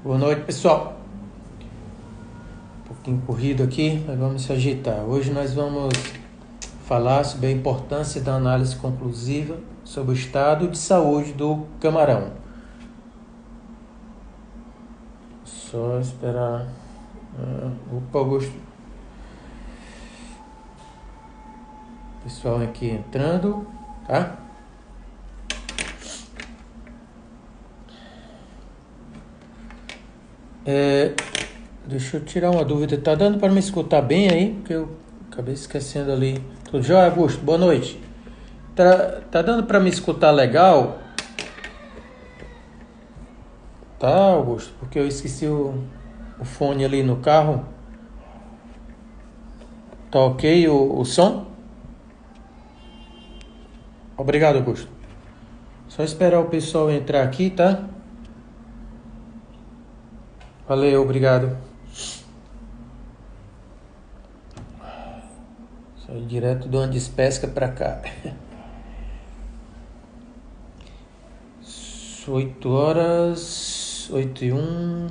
Boa noite, pessoal. Um pouquinho corrido aqui, mas vamos se agitar. Hoje nós vamos falar sobre a importância da análise conclusiva sobre o estado de saúde do camarão. Só esperar. Opa, Augusto. Pessoal aqui entrando, tá? Deixa eu tirar uma dúvida. Tá dando para me escutar bem aí? Porque eu acabei esquecendo ali. Tudo jóia, Augusto? Boa noite. Tá dando para me escutar legal? Tá, Augusto? Porque eu esqueci o fone ali no carro. Tá ok o som? Obrigado, Augusto. Só esperar o pessoal entrar aqui, tá? Valeu, obrigado. Sai direto do Andes Pesca pra cá. 8 horas, 8:01.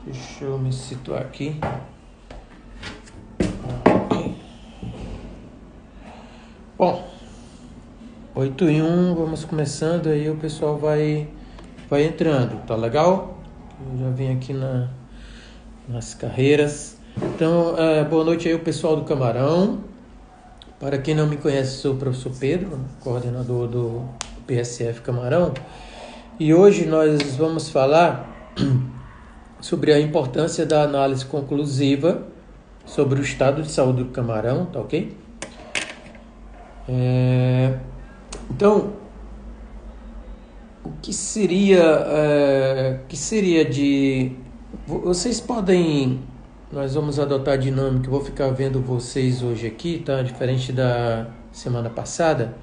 Deixa eu me situar aqui. Okay. Bom, 8:01, vamos começando, aí o pessoal vai entrando, tá legal? Eu já vim aqui nas carreiras. Então, boa noite aí o pessoal do Camarão. Para quem não me conhece, sou o professor Pedro, coordenador do PSF Camarão. E hoje nós vamos falar sobre a importância da análise conclusiva sobre o estado de saúde do camarão, tá ok? Então, o que seria de... Vocês podem... Nós vamos adotar a dinâmica, eu vou ficar vendo vocês hoje aqui, tá? Diferente da semana passada.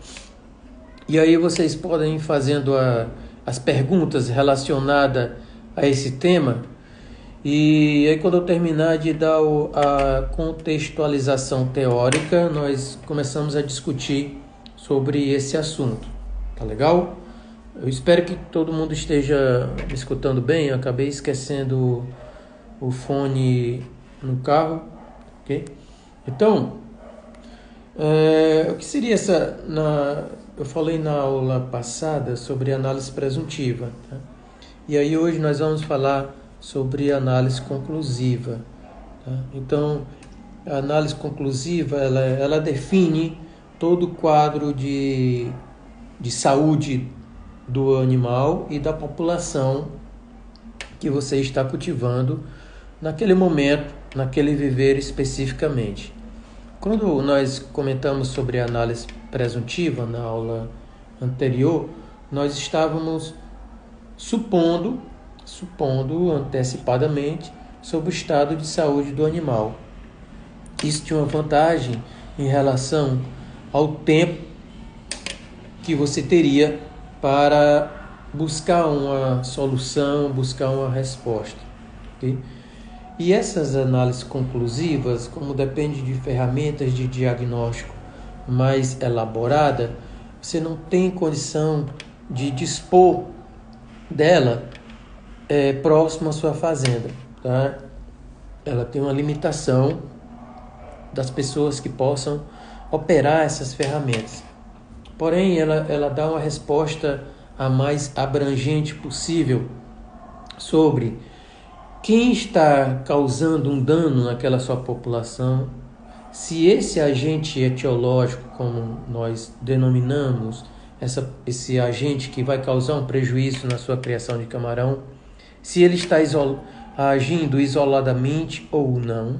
E aí vocês podem ir fazendo as perguntas relacionadas a esse tema. E aí quando eu terminar de dar a contextualização teórica, nós começamos a discutir sobre esse assunto. Tá legal? Eu espero que todo mundo esteja me escutando bem. Eu acabei esquecendo o fone no carro, ok? Então, o que seria eu falei na aula passada sobre análise presuntiva, tá? E aí hoje nós vamos falar sobre análise conclusiva, tá? Então, a análise conclusiva, ela define todo o quadro de saúde do animal e da população que você está cultivando naquele momento, naquele viver especificamente. Quando nós comentamos sobre a análise presuntiva na aula anterior, nós estávamos supondo antecipadamente sobre o estado de saúde do animal. Isso tinha uma vantagem em relação ao tempo que você teria para buscar uma solução, buscar uma resposta. Okay? E essas análises conclusivas, como depende de ferramentas de diagnóstico mais elaborada, você não tem condição de dispor dela próximo à sua fazenda, tá? Ela tem uma limitação das pessoas que possam operar essas ferramentas. Porém, ela dá uma resposta a mais abrangente possível sobre quem está causando um dano naquela sua população, se esse agente etiológico, como nós denominamos, esse agente que vai causar um prejuízo na sua criação de camarão, se ele está agindo isoladamente ou não,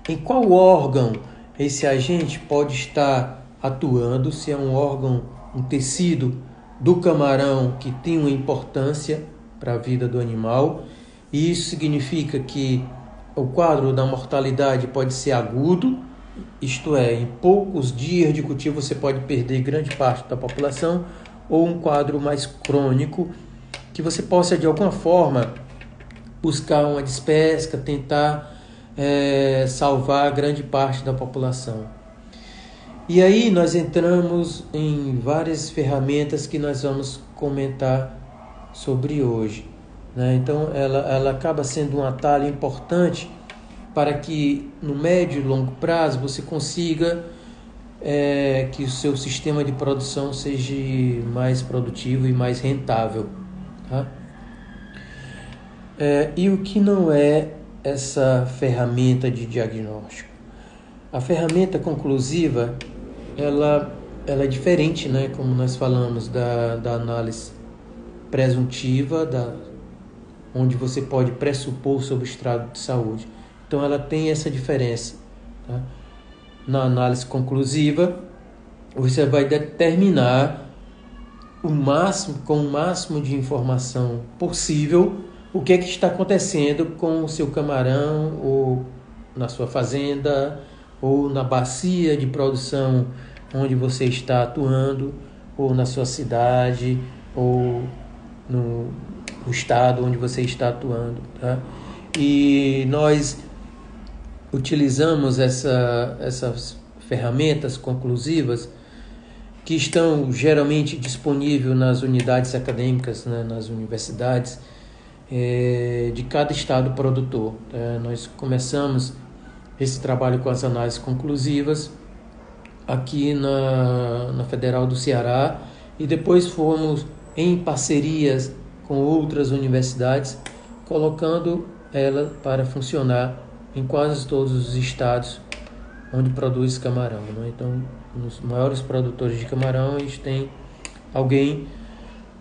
em qual órgão esse agente pode estar atuando, se é um órgão, um tecido do camarão que tem uma importância para a vida do animal. E isso significa que o quadro da mortalidade pode ser agudo, isto é, em poucos dias de cultivo você pode perder grande parte da população, ou um quadro mais crônico, que você possa de alguma forma buscar uma despesca, tentar salvar grande parte da população. E aí nós entramos em várias ferramentas que nós vamos comentar sobre hoje. né? Então ela acaba sendo um atalho importante para que no médio e longo prazo você consiga que o seu sistema de produção seja mais produtivo e mais rentável, tá? E o que não é essa ferramenta de diagnóstico? A ferramenta conclusiva, ela é diferente, né? Como nós falamos da análise presuntiva, onde você pode pressupor sobre o estado de saúde. Então ela tem essa diferença, tá? Na análise conclusiva, você vai determinar com o máximo de informação possível o que está acontecendo com o seu camarão, ou na sua fazenda, ou na bacia de produção onde você está atuando, ou na sua cidade, ou no estado onde você está atuando, tá? E nós utilizamos essas ferramentas conclusivas que estão geralmente disponíveis nas unidades acadêmicas, né, nas universidades de cada estado produtor. Nós começamos esse trabalho com as análises conclusivas aqui na Federal do Ceará e depois fomos em parcerias com outras universidades, colocando ela para funcionar em quase todos os estados onde produz camarão, né? Então, nos maiores produtores de camarão, a gente tem alguém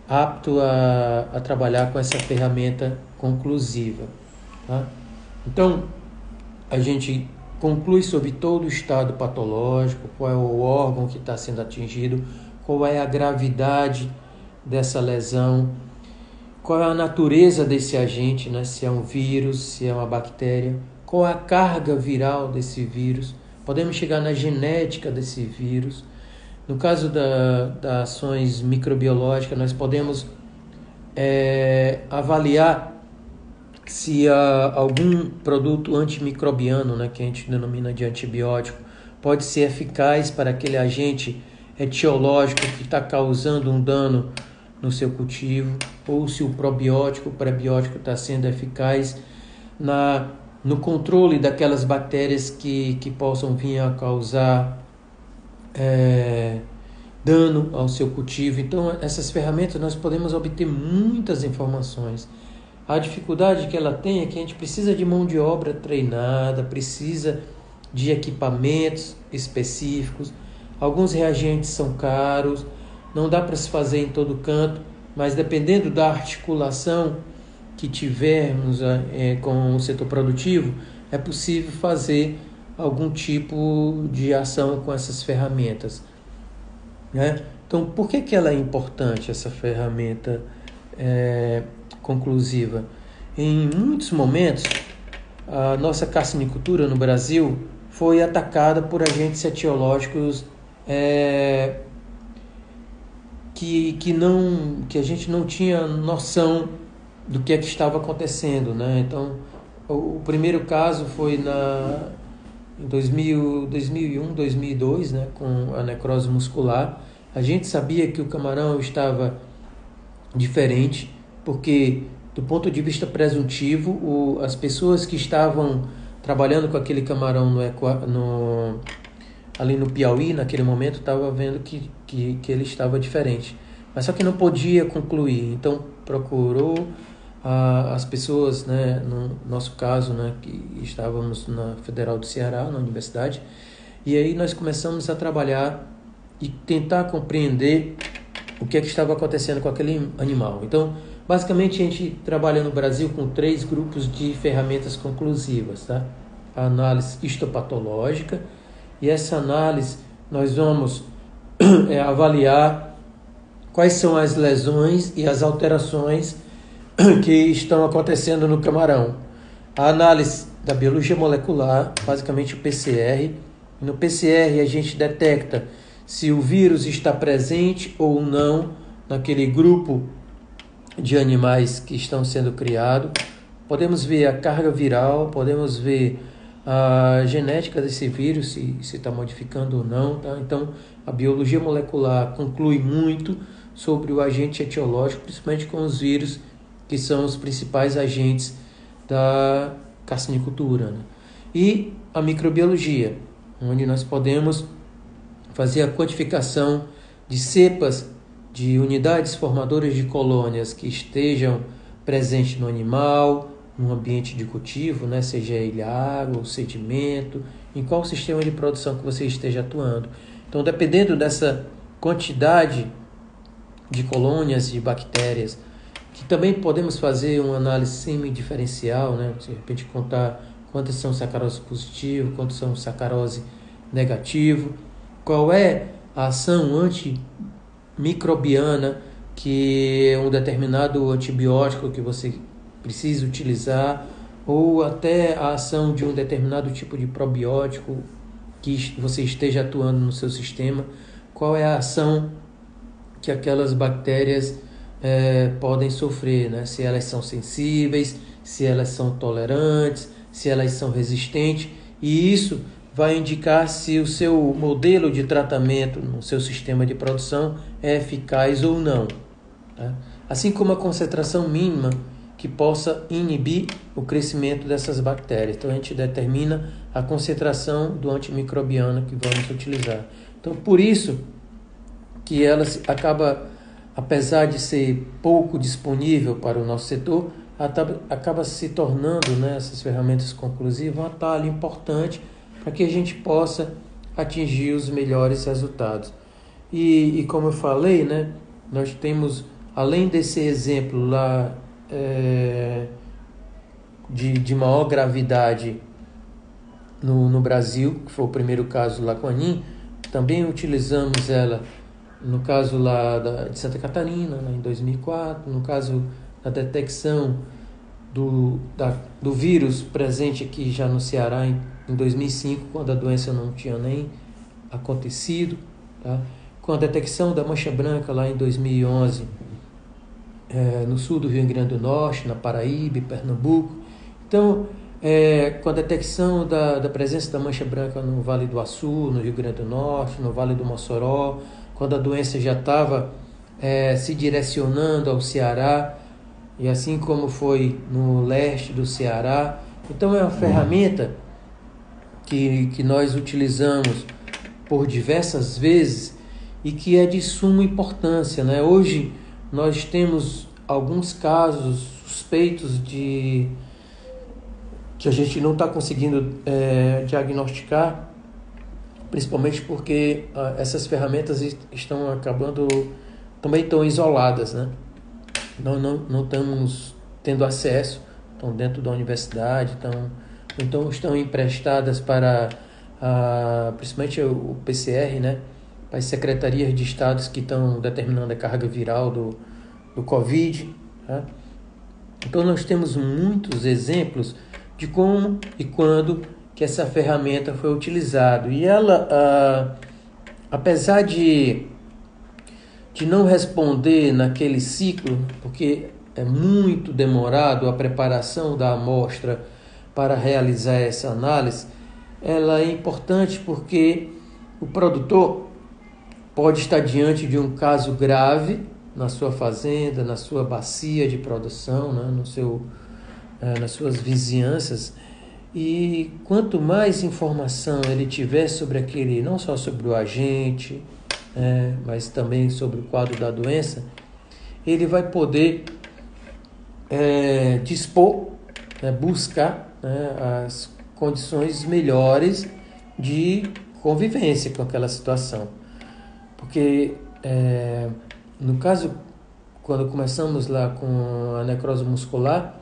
apto a trabalhar com essa ferramenta conclusiva, tá? Então, a gente conclui sobre todo o estado patológico, qual é o órgão que está sendo atingido, qual é a gravidade dessa lesão, qual é a natureza desse agente, né? Se é um vírus, se é uma bactéria, qual é a carga viral desse vírus. Podemos chegar na genética desse vírus. No caso das ações microbiológicas, nós podemos avaliar se há algum produto antimicrobiano, né, que a gente denomina de antibiótico, pode ser eficaz para aquele agente etiológico que está causando um dano no seu cultivo, ou se o probiótico, o prebiótico está sendo eficaz no controle daquelas bactérias que possam vir a causar dano ao seu cultivo. Então, essas ferramentas nós podemos obter muitas informações. A dificuldade que ela tem é que a gente precisa de mão de obra treinada, precisa de equipamentos específicos. Alguns reagentes são caros, não dá para se fazer em todo canto, mas dependendo da articulação que tivermos com o setor produtivo, é possível fazer algum tipo de ação com essas ferramentas, né? Então, por que ela é importante, essa ferramenta conclusiva? Em muitos momentos, a nossa carcinicultura no Brasil foi atacada por agentes etiológicos que a gente não tinha noção do que estava acontecendo, né? Então, o primeiro caso foi em 2001, 2002, né, com a necrose muscular. A gente sabia que o camarão estava diferente, porque do ponto de vista presuntivo, as pessoas que estavam trabalhando com aquele camarão ali no Piauí, naquele momento, estavam vendo que ele estava diferente. Mas só que não podia concluir, então procurou as pessoas, né, no nosso caso, né, que estávamos na Federal do Ceará, na universidade, e aí nós começamos a trabalhar e tentar compreender o que estava acontecendo com aquele animal. Então, basicamente, a gente trabalha no Brasil com 3 grupos de ferramentas conclusivas, tá? A análise histopatológica, e essa análise nós vamos avaliar quais são as lesões e as alterações que estão acontecendo no camarão. A análise da biologia molecular, basicamente o PCR. No PCR a gente detecta se o vírus está presente ou não naquele grupo de animais que estão sendo criados. Podemos ver a carga viral, podemos ver a genética desse vírus, se está modificando ou não, tá? Então, a biologia molecular conclui muito sobre o agente etiológico, principalmente com os vírus que que são os principais agentes da carcinicultura, né? E a microbiologia, onde nós podemos fazer a quantificação de cepas de unidades formadoras de colônias que estejam presentes no animal, no ambiente de cultivo, né? Seja ele água ou sedimento, em qual sistema de produção que você esteja atuando. Então, dependendo dessa quantidade de colônias de bactérias, que também podemos fazer uma análise semidiferencial, né? De repente contar quantas são sacarose positivo, quantas são sacarose negativo, qual é a ação antimicrobiana que um determinado antibiótico que você precisa utilizar, ou até a ação de um determinado tipo de probiótico que você esteja atuando no seu sistema, qual é a ação que aquelas bactérias podem sofrer, né? Se elas são sensíveis, se elas são tolerantes, se elas são resistentes, e isso vai indicar se o seu modelo de tratamento no seu sistema de produção é eficaz ou não, tá? Assim como a concentração mínima que possa inibir o crescimento dessas bactérias. Então a gente determina a concentração do antimicrobiano que vamos utilizar. Então por isso que ela acaba, apesar de ser pouco disponível para o nosso setor, acaba se tornando, né, essas ferramentas conclusivas, um atalho importante para que a gente possa atingir os melhores resultados. E como eu falei, né, nós temos, além desse exemplo lá de maior gravidade no Brasil, que foi o primeiro caso lá com a ANIM, também utilizamos ela no caso lá de Santa Catarina, em 2004, no caso da detecção do vírus presente aqui já no Ceará em 2005, quando a doença não tinha nem acontecido, tá? Com a detecção da mancha branca lá em 2011, no sul do Rio Grande do Norte, na Paraíba, Pernambuco. Então, com a detecção da presença da mancha branca no Vale do Açu, no Rio Grande do Norte, no Vale do Mossoró, quando a doença já estava se direcionando ao Ceará, e assim como foi no leste do Ceará. Então é uma ferramenta que nós utilizamos por diversas vezes e que é de suma importância, né? Hoje nós temos alguns casos suspeitos que a gente não está conseguindo diagnosticar, principalmente porque essas ferramentas estão acabando, também estão isoladas, né? Não estamos tendo acesso, estão dentro da universidade, então estão emprestadas para principalmente o PCR, né? Para as secretarias de estados que estão determinando a carga viral do Covid, tá? Então nós temos muitos exemplos de como e quando que essa ferramenta foi utilizada. E ela, apesar de não responder naquele ciclo, porque é muito demorado a preparação da amostra para realizar essa análise, ela é importante porque o produtor pode estar diante de um caso grave na sua fazenda, na sua bacia de produção, né, nas suas vizinhanças, e quanto mais informação ele tiver sobre aquele, não só sobre o agente, mas também sobre o quadro da doença, ele vai poder dispor, buscar, as condições melhores de convivência com aquela situação. Porque no caso, quando começamos lá com a necrose muscular,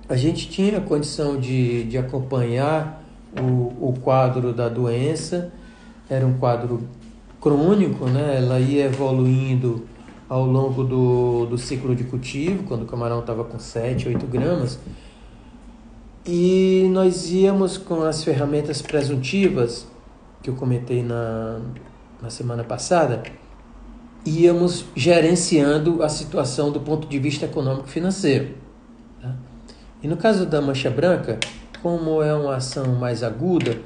a gente tinha a condição de acompanhar o quadro da doença. Era um quadro crônico, né? Ela ia evoluindo ao longo do ciclo de cultivo, quando o camarão estava com 7, 8 gramas. E nós íamos com as ferramentas presuntivas, que eu comentei na semana passada, íamos gerenciando a situação do ponto de vista econômico-financeiro, tá? E no caso da mancha branca, como é uma ação mais aguda,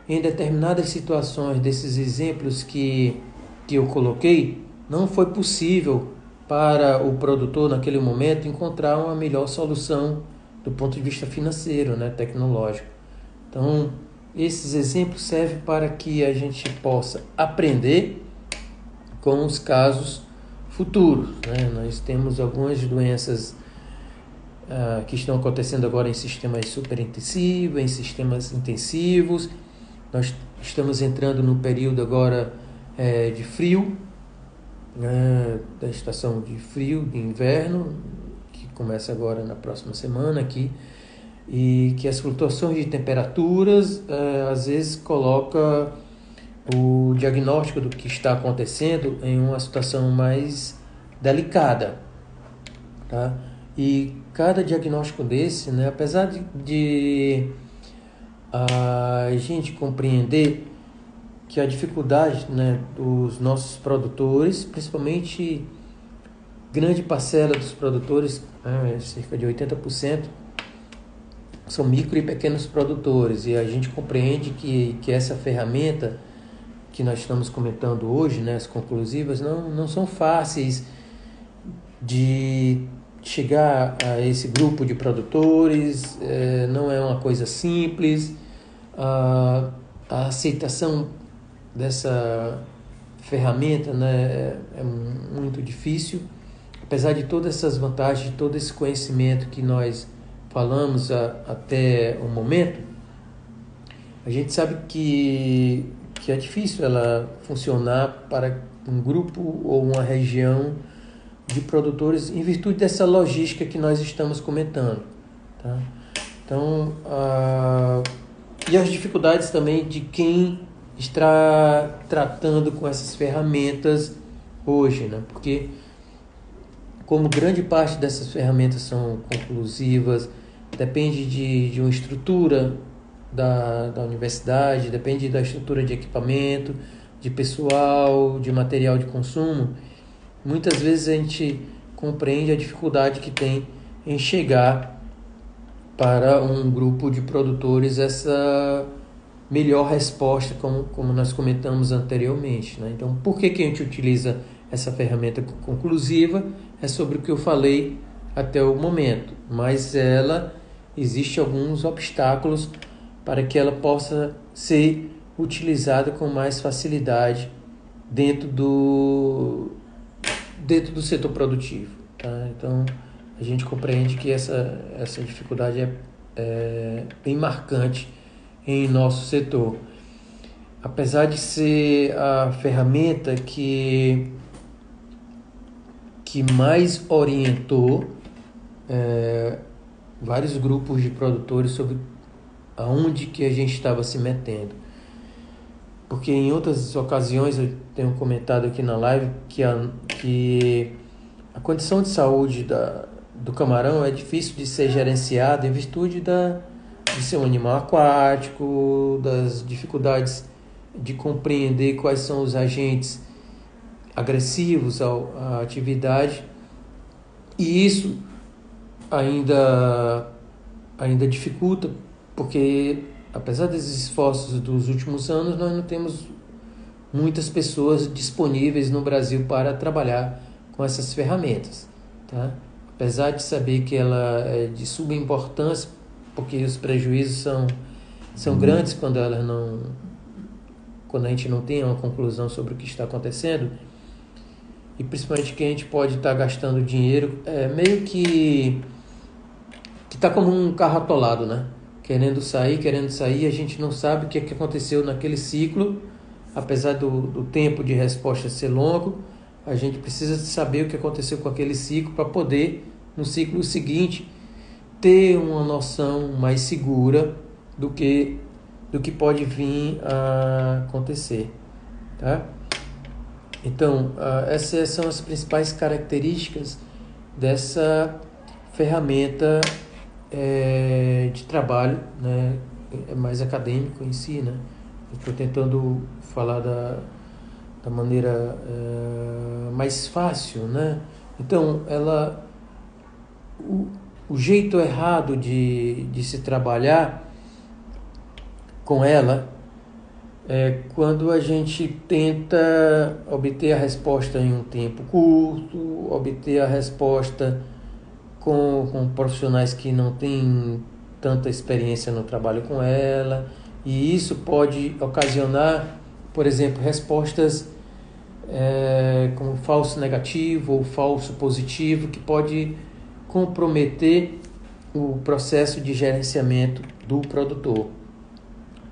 em determinadas situações desses exemplos que eu coloquei, não foi possível para o produtor, naquele momento, encontrar uma melhor solução do ponto de vista financeiro, né, tecnológico. Então, esses exemplos servem para que a gente possa aprender com os casos futuros, né? Nós temos algumas doenças que estão acontecendo agora em sistemas superintensivos, em sistemas intensivos. Nós estamos entrando no período agora de frio, né? Da estação de frio, de inverno, que começa agora na próxima semana aqui, e que as flutuações de temperaturas às vezes coloca o diagnóstico do que está acontecendo em uma situação mais delicada, tá? E cada diagnóstico desse, né, apesar de a gente compreender que a dificuldade, né, dos nossos produtores, principalmente grande parcela dos produtores, cerca de 80%, são micro e pequenos produtores, e a gente compreende que essa ferramenta que nós estamos comentando hoje, né, as conclusivas, não são fáceis de chegar a esse grupo de produtores, não é uma coisa simples. A aceitação dessa ferramenta, né, é muito difícil, apesar de todas essas vantagens, de todo esse conhecimento que nós falamos até o momento. A gente sabe que é difícil ela funcionar para um grupo ou uma região de produtores em virtude dessa logística que nós estamos comentando, tá? Então, e as dificuldades também de quem está tratando com essas ferramentas hoje, né? Porque como grande parte dessas ferramentas são conclusivas, depende de uma estrutura da universidade, depende da estrutura de equipamento, de pessoal, de material de consumo. Muitas vezes a gente compreende a dificuldade que tem em chegar para um grupo de produtores essa melhor resposta, como nós comentamos anteriormente, né? Então, por que a gente utiliza essa ferramenta conclusiva? É sobre o que eu falei até o momento, mas existe alguns obstáculos para que ela possa ser utilizada com mais facilidade dentro do setor produtivo, tá? Então, a gente compreende que essa dificuldade é bem marcante em nosso setor. Apesar de ser a ferramenta que mais orientou vários grupos de produtores sobre aonde que a gente estava se metendo. Porque em outras ocasiões eu tenho comentado aqui na live que a condição de saúde do camarão é difícil de ser gerenciada em virtude de ser um animal aquático, das dificuldades de compreender quais são os agentes agressivos à atividade, e isso ainda dificulta, porque apesar desses esforços dos últimos anos, nós não temos muitas pessoas disponíveis no Brasil para trabalhar com essas ferramentas, tá? Apesar de saber que ela é de suma importância, porque os prejuízos são grandes quando a gente não tem uma conclusão sobre o que está acontecendo, e principalmente que a gente pode estar gastando dinheiro, meio que está como um carro atolado, né? Querendo sair, a gente não sabe o que aconteceu naquele ciclo, apesar do tempo de resposta ser longo. A gente precisa saber o que aconteceu com aquele ciclo para poder, no ciclo seguinte, ter uma noção mais segura do que pode vir a acontecer, tá? Então, essas são as principais características dessa ferramenta de trabalho, né? É mais acadêmico em si, né? Estou tentando falar da maneira mais fácil, né? Então, o jeito errado de se trabalhar com ela quando a gente tenta obter a resposta em um tempo curto, obter a resposta com profissionais que não têm tanta experiência no trabalho com ela, e isso pode ocasionar, por exemplo, respostas como falso negativo ou falso positivo, que pode comprometer o processo de gerenciamento do produtor.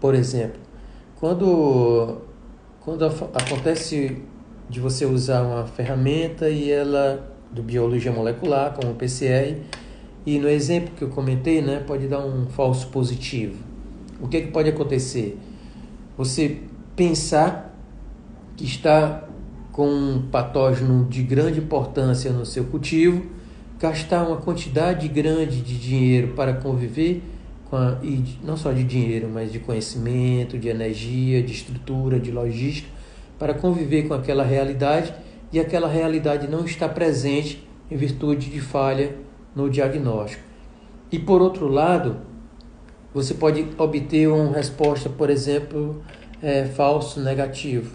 Por exemplo, quando acontece de você usar uma ferramenta e ela do biologia molecular, como o PCR, e no exemplo que eu comentei, pode dar um falso positivo. O que pode acontecer? Você pensar que está com um patógeno de grande importância no seu cultivo, gastar uma quantidade grande de dinheiro para conviver e não só de dinheiro, mas de conhecimento, de energia, de estrutura, de logística, para conviver com aquela realidade, e aquela realidade não está presente em virtude de falha no diagnóstico. E por outro lado, você pode obter uma resposta, por exemplo, falso negativo.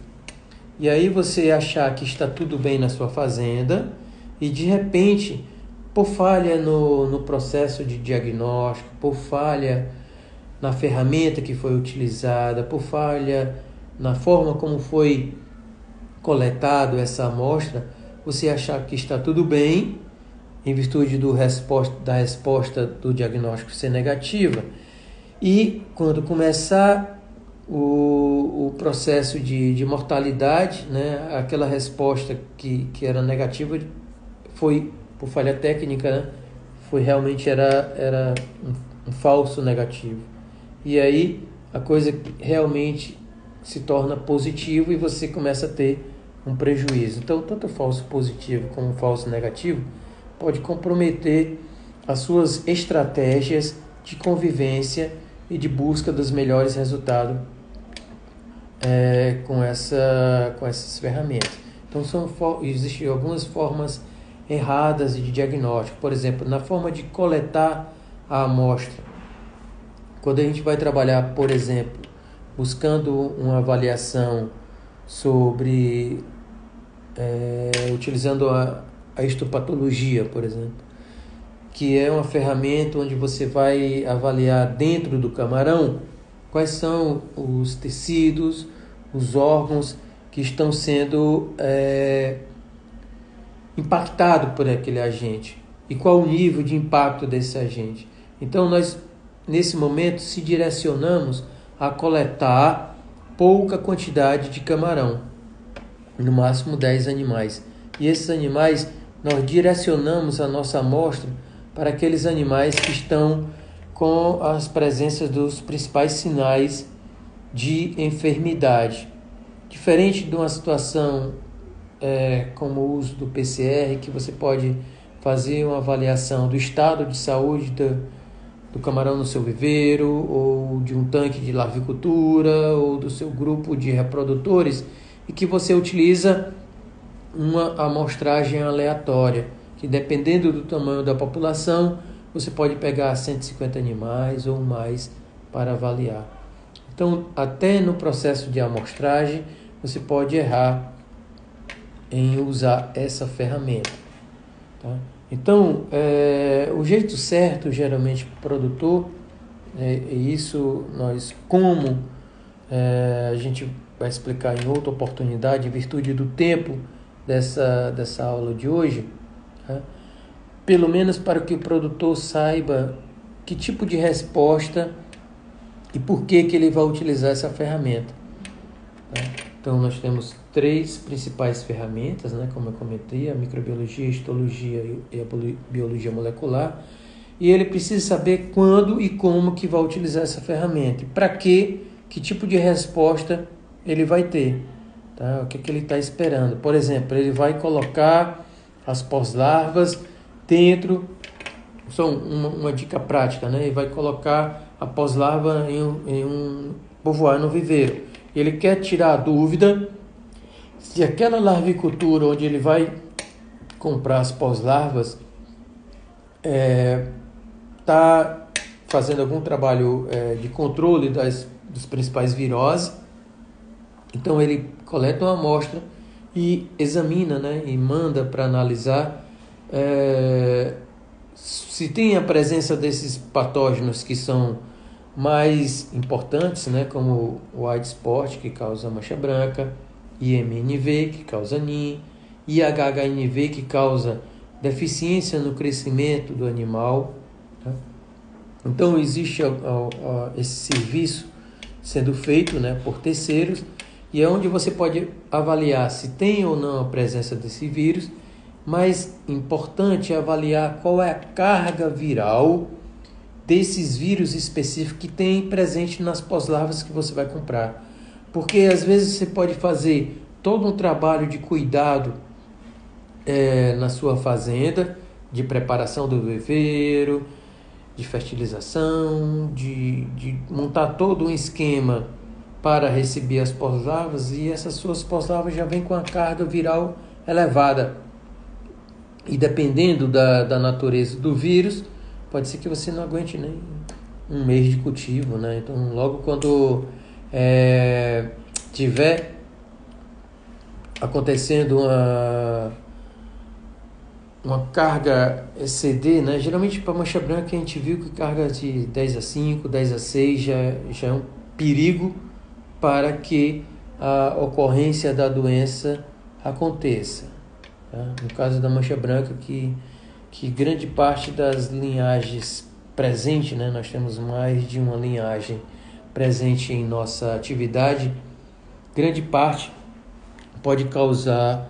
E aí você achar que está tudo bem na sua fazenda e de repente, por falha no processo de diagnóstico, por falha na ferramenta que foi utilizada, por falha na forma como foi coletado essa amostra, você achar que está tudo bem em virtude da resposta do diagnóstico ser negativa, e quando começar o processo de mortalidade, aquela resposta que era negativa foi por falha técnica, realmente era um falso negativo. E aí a coisa realmente se torna positiva e você começa a ter um prejuízo. Então, tanto o falso positivo como o falso negativo pode comprometer as suas estratégias de convivência e de busca dos melhores resultados com essas ferramentas. Então, existem algumas formas erradas de diagnóstico. Por exemplo, na forma de coletar a amostra. Quando a gente vai trabalhar, por exemplo, buscando uma avaliação sobre, utilizando a histopatologia, por exemplo, que é uma ferramenta onde você vai avaliar dentro do camarão quais são os tecidos, os órgãos que estão sendo impactados por aquele agente e qual o nível de impacto desse agente. Então, nós, nesse momento, se direcionamos a coletar pouca quantidade de camarão, no máximo 10 animais. E esses animais, nós direcionamos a nossa amostra para aqueles animais que estão com as presenças dos principais sinais de enfermidade. Diferente de uma situação como o uso do PCR, que você pode fazer uma avaliação do estado de saúde do camarão no seu viveiro, ou de um tanque de larvicultura, ou do seu grupo de reprodutores, e que você utiliza uma amostragem aleatória, que dependendo do tamanho da população, você pode pegar 150 animais ou mais para avaliar. Então, até no processo de amostragem, você pode errar em usar essa ferramenta. Tá? Então, o jeito certo, geralmente, para o produtor, e isso a gente vai explicar em outra oportunidade, em virtude do tempo dessa aula de hoje, tá? Pelo menos para que o produtor saiba que tipo de resposta e por que ele vai utilizar essa ferramenta. Tá? Então, nós temos 3 principais ferramentas, como eu comentei: a microbiologia, a histologia e a biologia molecular. E ele precisa saber quando e como que vai utilizar essa ferramenta. Para que tipo de resposta ele vai ter. Tá? O que ele está esperando. Por exemplo, ele vai colocar as pós-larvas dentro, só uma dica prática, ele vai colocar a pós-larva em um povoar no viveiro. Ele quer tirar a dúvida se aquela larvicultura onde ele vai comprar as pós-larvas está fazendo algum trabalho de controle dos principais viroses, Então ele coleta uma amostra e examina, né, e manda para analisar se tem a presença desses patógenos que são mais importantes, né, como o Aedes aegypti, que causa mancha branca, IMNV, que causa NIM, IHHNV, que causa deficiência no crescimento do animal. Tá? Então existe esse serviço sendo feito, né, por terceiros, e é onde você pode avaliar se tem ou não a presença desse vírus. Mais importante é avaliar qual é a carga viral desses vírus específicos que tem presente nas pós-larvas que você vai comprar. Porque às vezes você pode fazer todo um trabalho de cuidado na sua fazenda, de preparação do viveiro, de fertilização, de montar todo um esquema para receber as pós-larvas, e essas suas pós-larvas já vêm com a carga viral elevada. E dependendo da natureza do vírus, pode ser que você não aguente nem um mês de cultivo, né? Então, logo quando tiver acontecendo uma carga exceder, né? Geralmente para mancha branca a gente viu que carga de 10 a 5, 10 a 6 já é um perigo para que a ocorrência da doença aconteça. Tá? No caso da mancha branca, que grande parte das linhagens presentes, né? Nós temos mais de uma linhagem presente em nossa atividade, grande parte pode causar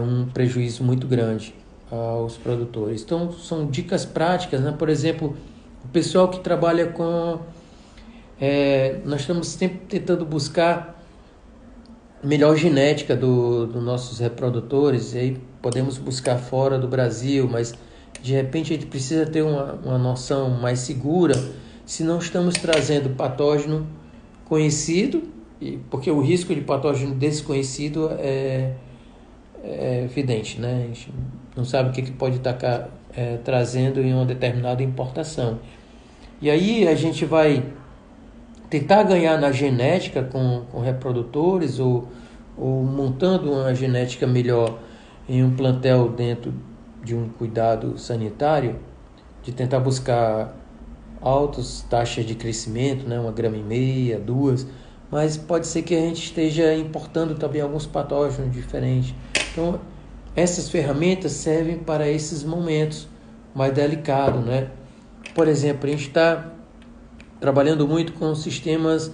um prejuízo muito grande aos produtores. Então, são dicas práticas, né? Por exemplo, o pessoal que trabalha com... nós estamos sempre tentando buscar melhor genética dos nossos reprodutores, e aí podemos buscar fora do Brasil, mas de repente a gente precisa ter uma noção mais segura se não estamos trazendo patógeno conhecido, porque o risco de patógeno desconhecido é evidente, né? A gente não sabe o que pode estar trazendo em uma determinada importação. E aí a gente vai tentar ganhar na genética com reprodutores ou montando uma genética melhor em um plantel dentro de um cuidado sanitário, de tentar buscar altas taxas de crescimento, né? 1,5 grama, 2, mas pode ser que a gente esteja importando também alguns patógenos diferentes. Então, essas ferramentas servem para esses momentos mais delicados, né? Por exemplo, a gente está trabalhando muito com sistemas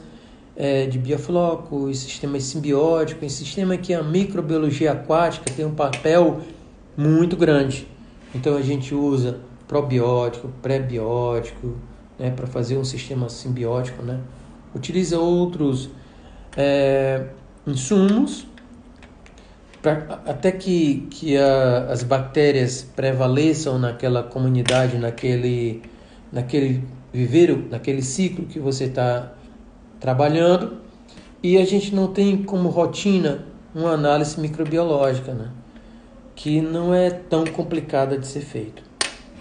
de biofloco, sistemas simbióticos, em sistema que a microbiologia aquática tem um papel muito grande. Então a gente usa probiótico, prebiótico, né, para fazer um sistema simbiótico, né? Utiliza outros insumos até que as bactérias prevaleçam naquela comunidade, naquele viveiro, naquele ciclo que você está trabalhando, e a gente não tem como rotina uma análise microbiológica, né? Que não é tão complicada de ser feito.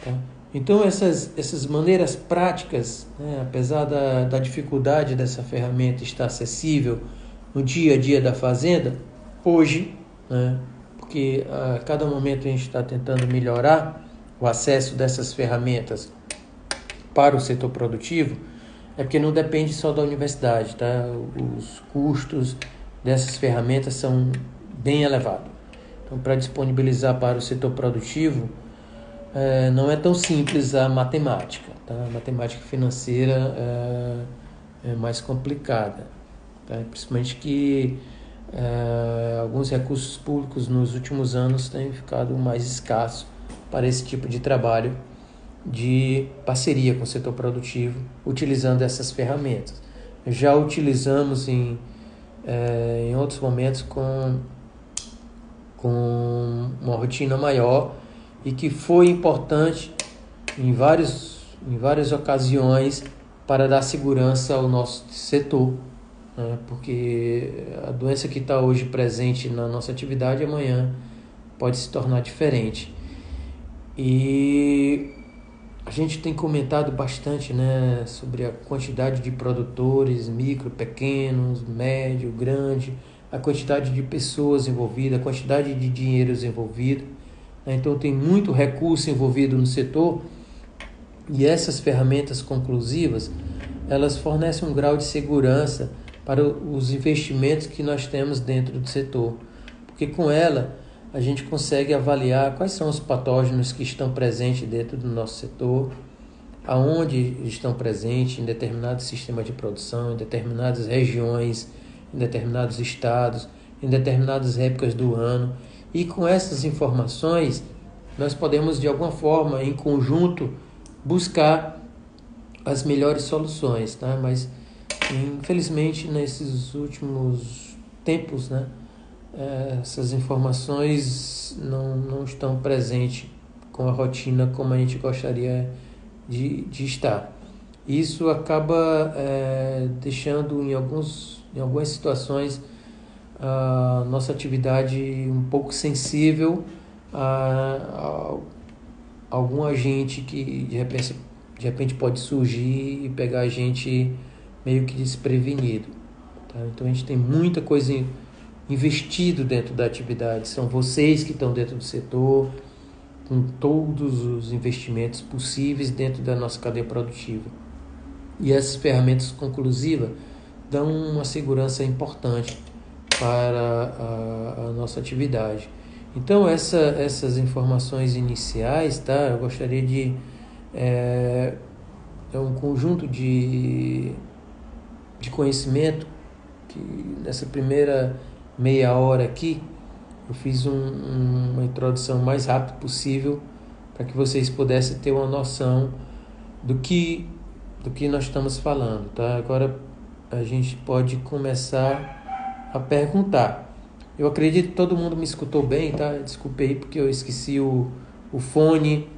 Tá? Então essas maneiras práticas, né, apesar da dificuldade dessa ferramenta estar acessível no dia a dia da fazenda, hoje, né, porque a cada momento a gente está tentando melhorar o acesso dessas ferramentas para o setor produtivo, é porque não depende só da universidade, tá? Os custos dessas ferramentas são bem elevados. Então, para disponibilizar para o setor produtivo, não é tão simples a matemática, tá? A matemática financeira é mais complicada, tá? Principalmente que alguns recursos públicos nos últimos anos têm ficado mais escassos para esse tipo de trabalho de parceria com o setor produtivo, utilizando essas ferramentas. Já utilizamos em outros momentos com uma rotina maior, e que foi importante em várias ocasiões para dar segurança ao nosso setor, né? Porque a doença que está hoje presente na nossa atividade, amanhã pode se tornar diferente. E A gente tem comentado bastante, né, sobre a quantidade de produtores, micro, pequenos, médio, grande, a quantidade de pessoas envolvidas, a quantidade de dinheiros envolvido, né? Então tem muito recurso envolvido no setor e essas ferramentas conclusivas, elas fornecem um grau de segurança para os investimentos que nós temos dentro do setor, porque com ela a gente consegue avaliar quais são os patógenos que estão presentes dentro do nosso setor, aonde estão presentes em determinados sistemas de produção, em determinadas regiões, em determinados estados, em determinadas épocas do ano. E com essas informações, nós podemos, de alguma forma, em conjunto, buscar as melhores soluções, tá? Mas, infelizmente, nesses últimos tempos, né, essas informações não estão presentes com a rotina como a gente gostaria de estar. Isso acaba deixando em algumas situações a nossa atividade um pouco sensível a algum agente que de repente pode surgir e pegar a gente meio que desprevenido, tá? Então a gente tem muita coisa investido dentro da atividade, são vocês que estão dentro do setor, com todos os investimentos possíveis dentro da nossa cadeia produtiva. E essas ferramentas conclusivas dão uma segurança importante para a nossa atividade. Então, essas informações iniciais, tá? Eu gostaria de... É um conjunto de conhecimento que nessa primeira meia hora aqui eu fiz uma introdução mais rápida possível para que vocês pudessem ter uma noção do que nós estamos falando, tá? Agora a gente pode começar a perguntar. Eu acredito que todo mundo me escutou bem, tá? Desculpe aí porque eu esqueci o fone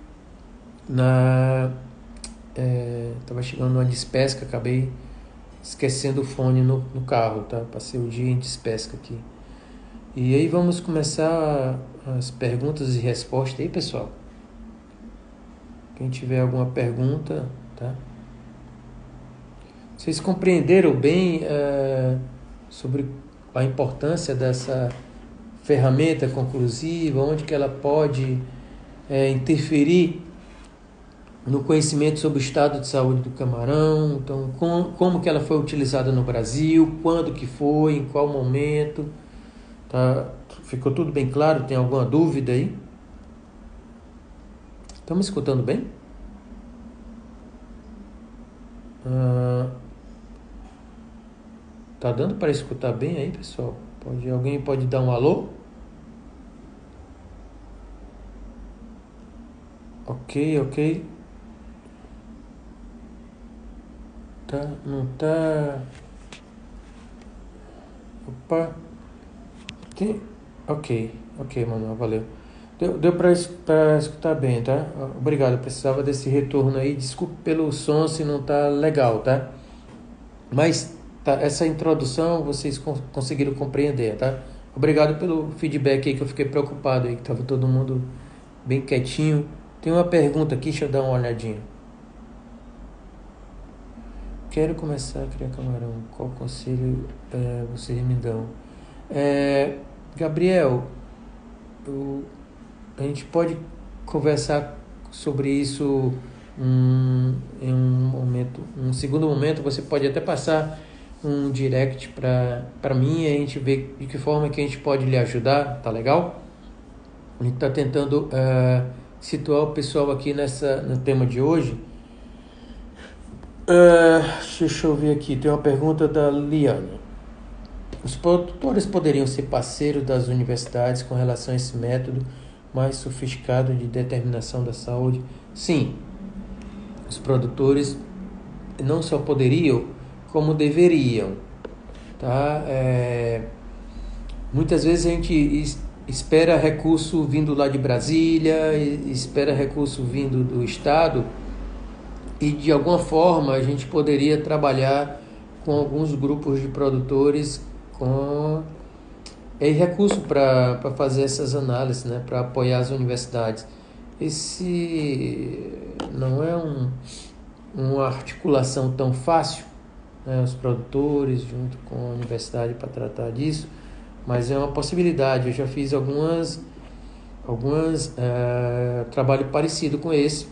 tava chegando numa despesca, acabei esquecendo o fone no carro, tá? Passei o dia em despesca aqui. E aí vamos começar as perguntas e respostas aí, pessoal. Quem tiver alguma pergunta, tá? Vocês compreenderam bem sobre a importância dessa ferramenta conclusiva, onde que ela pode interferir no conhecimento sobre o estado de saúde do camarão, então como que ela foi utilizada no Brasil, quando que foi, em qual momento, tá? Ficou tudo bem claro? Tem alguma dúvida aí? Estão me escutando bem? Tá dando para escutar bem aí, pessoal? Alguém pode dar um alô? Ok. Tá, não tá... Opa. Ok, Manuel, valeu. Deu para escutar bem, tá? Obrigado, eu precisava desse retorno aí. Desculpe pelo som se não tá legal, tá? Mas tá, essa introdução vocês conseguiram compreender, tá? Obrigado pelo feedback aí, que eu fiquei preocupado aí, que tava todo mundo bem quietinho. Tem uma pergunta aqui, deixa eu dar uma olhadinha. Quero começar a criar camarão. Qual conselho vocês me dão? Gabriel, a gente pode conversar sobre isso em um segundo momento. Você pode até passar um direct para mim e a gente ver de que forma que a gente pode lhe ajudar, tá legal? A gente está tentando situar o pessoal aqui no tema de hoje. Deixa eu ver aqui, tem uma pergunta da Liana. Os produtores poderiam ser parceiros das universidades com relação a esse método mais sofisticado de determinação da saúde? Sim, os produtores não só poderiam, como deveriam, tá? Muitas vezes a gente espera recurso vindo lá de Brasília, espera recurso vindo do estado, e de alguma forma a gente poderia trabalhar com alguns grupos de produtores com recurso para fazer essas análises, né, para apoiar as universidades. não é uma articulação tão fácil, né, os produtores junto com a universidade para tratar disso, mas é uma possibilidade. Eu já fiz algumas trabalho parecido com esse,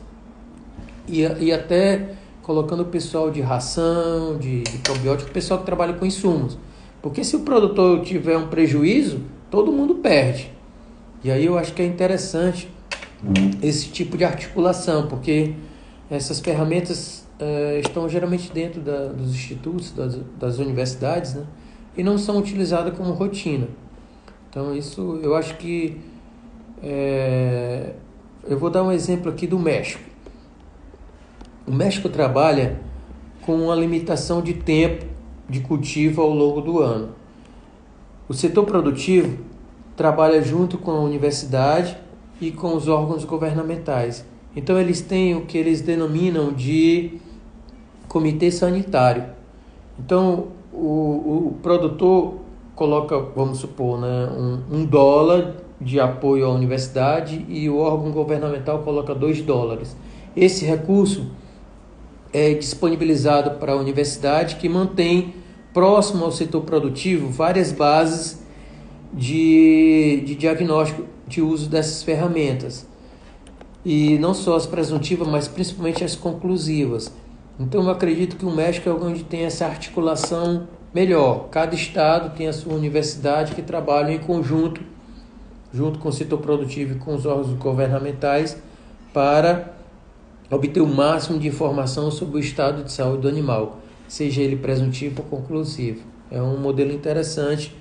e até colocando o pessoal de ração, de probiótico, o pessoal que trabalha com insumos, porque se o produtor tiver um prejuízo, todo mundo perde. E aí eu acho que é interessante esse tipo de articulação, porque essas ferramentas estão geralmente dentro dos institutos, das universidades, né? E não são utilizadas como rotina. Então isso eu acho que eu vou dar um exemplo aqui do México. O México trabalha com uma limitação de tempo de cultivo ao longo do ano. O setor produtivo trabalha junto com a universidade e com os órgãos governamentais. Então eles têm o que eles denominam de comitê sanitário. Então o produtor coloca, vamos supor, né, $1 de apoio à universidade e o órgão governamental coloca $2. Esse recurso é disponibilizado para a universidade, que mantém próximo ao setor produtivo várias bases de diagnóstico de uso dessas ferramentas. E não só as presuntivas, mas principalmente as conclusivas. Então eu acredito que o México é onde tem essa articulação melhor. Cada estado tem a sua universidade que trabalha em conjunto, junto com o setor produtivo e com os órgãos governamentais, para obter o máximo de informação sobre o estado de saúde do animal, seja ele presuntivo ou conclusivo. É um modelo interessante,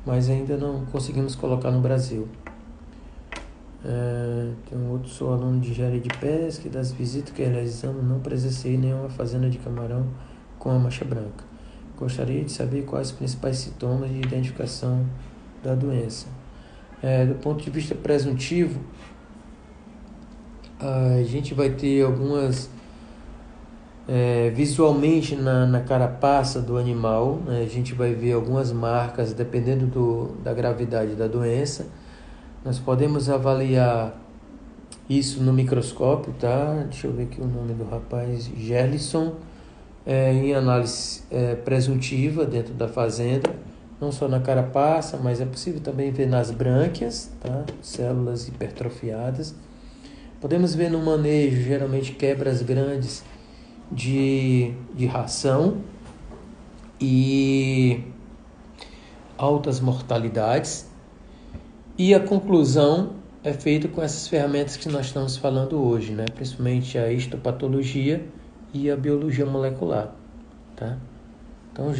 mas ainda não conseguimos colocar no Brasil. Tem um outro, sou aluno de engenharia de pesca, e das visitas que realizamos não presenciei nenhuma fazenda de camarão com a mancha branca. Gostaria de saber quais os principais sintomas de identificação da doença. Do ponto de vista presuntivo, a gente vai ter algumas visualmente na carapaça do animal, né? A gente vai ver algumas marcas dependendo da gravidade da doença. Nós podemos avaliar isso no microscópio, tá? Deixa eu ver aqui o nome do rapaz, Gerlison, em análise presuntiva dentro da fazenda, não só na carapaça, mas é possível também ver nas brânquias, tá? Células hipertrofiadas. Podemos ver no manejo, geralmente quebras grandes de ração e altas mortalidades. E a conclusão é feita com essas ferramentas que nós estamos falando hoje, né? Principalmente a histopatologia e a biologia molecular, tá? Então,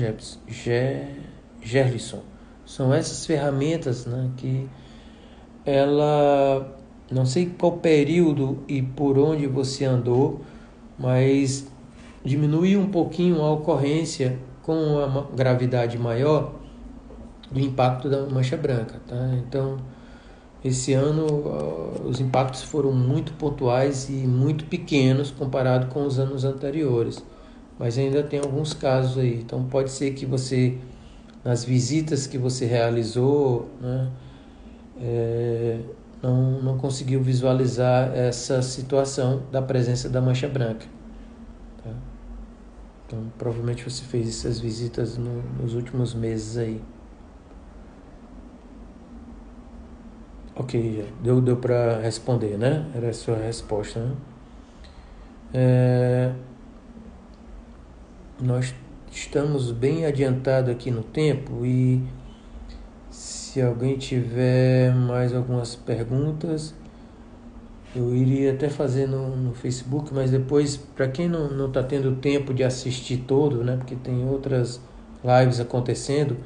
Gerlison, são essas ferramentas, né, que ela, não sei qual período e por onde você andou, mas diminui um pouquinho a ocorrência com uma gravidade maior do impacto da mancha branca, tá? Então, esse ano os impactos foram muito pontuais e muito pequenos comparado com os anos anteriores, mas ainda tem alguns casos aí. Então, pode ser que você, nas visitas que você realizou, né, não conseguiu visualizar essa situação da presença da mancha branca, tá? Então, provavelmente você fez essas visitas nos últimos meses aí. Ok, já deu para responder, né? Era a sua resposta, né? Nós estamos bem adiantados aqui no tempo, e se alguém tiver mais algumas perguntas, eu iria até fazer no Facebook, mas depois, para quem não está tendo tempo de assistir todo, né? Porque tem outras lives acontecendo,